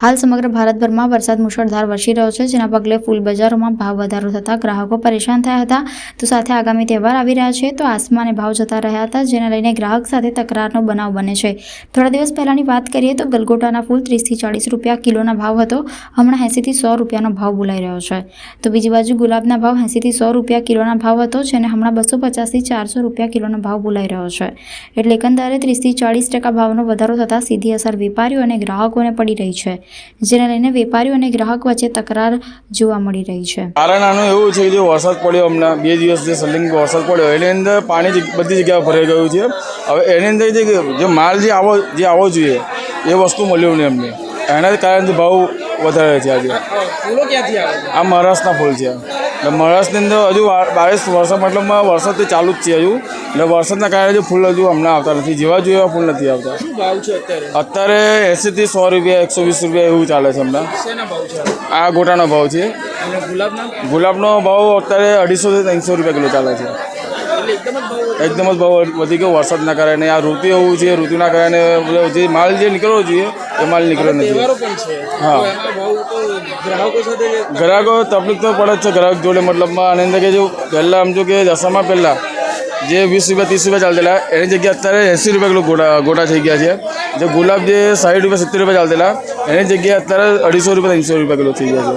હાલ સમગ્ર ભારતભરમાં વરસાદ મુશળધાર વરસી રહ્યો છે, જેના પગલે ફૂલ બજારોમાં ભાવ વધારો થતાં ગ્રાહકો પરેશાન થયા હતા. તો સાથે આગામી તહેવાર આવી રહ્યા છે, તો આસમાને ભાવ જતા રહ્યા હતા, જેને લઈને ગ્રાહક સાથે તકરારનો બનાવ બને છે. થોડા દિવસ પહેલાની વાત કરીએ તો ગલગોટાના ફૂલ 30 થી 40 રૂપિયા કિલોના ભાવ હતો. હમણાં 80 થી 100 રૂપિયાનો ભાવ બોલાઈ રહ્યો છે. તો બીજી બાજુ ગુલાબના ભાવ 80 થી 100 રૂપિયા કિલોના ભાવ હતો, જેને હમણાં 250 થી 400 રૂપિયા કિલોનો ભાવ બોલાઈ રહ્યો છે. એટલે એકંદરે 30 થી 40% ભાવનો વધારો થતાં સીધી અસર વેપારીઓ અને ગ્રાહકોને પડી રહી છે, જેને લઈને વેપારીઓ અને ગ્રાહક વચ્ચે તકરાર જોવા મળી રહી છે. કારણ આનું એવું છે કે જે વરસાદ પડ્યો હમણાં 2 દિવસ જે સલિંગ વરસાદ પડ્યો એની અંદર પાણી બધી જગ્યાએ ભરાઈ ગયું છે. હવે એની અંદર જે માલ જે આવવો જોઈએ એ વસ્તુ મળ્યું નહીં અમને, એના કારણથી ભાવ વધારે છે. આજે ફૂલો ક્યાંથી આવે છે? આ મહારાષ્ટ્રના ફૂલ છે. એટલે મહારાષ્ટ્રની અંદર હજુ 22 વરસાદ મતલબમાં વરસાદ ચાલુ જ છે હજુ, એટલે વરસાદના કારણે જે ફૂલ હજુ હમણાં આવતા નથી, જેવા જોઈએ એવા ફૂલ નથી આવતા. શું ભાવ છે અત્યારે 80 થી 100 રૂપિયા 120 રૂપિયા એવું ચાલે છે હમણાં. શેના ભાવ છે? આ ગોટાનો ભાવ છે. અને ગુલાબનો ભાવ અત્યારે 250 થી 300 રૂપિયા કિલો ચાલે છે. એકદમ જ ભાવ વધી ગયો વરસાદના કારણે. આ ઋતુ એવું છે, ઋતુના કારણે જે માલ જે નીકળવો જોઈએ એ માલ નીકળ્યો નથી. હા, ગ્રાહકો તકલીફ તો પડે જ છે ગ્રાહક જોડે. મતલબમાં આની અંદર કે જો પહેલાં સમજો કે દશામાં પહેલાં જે 20 રૂપિયા 30 રૂપિયા ચાલતેલા એની જગ્યાએ અત્યારે 80 રૂપિયા કિલો ગોટા થઈ ગયા છે. જે ગુલાબ જે 60 રૂપિયા 70 રૂપિયા ચાલતેલા એની જગ્યાએ અત્યારે 250 રૂપિયા 300 રૂપિયા કિલો થઈ ગયા છે.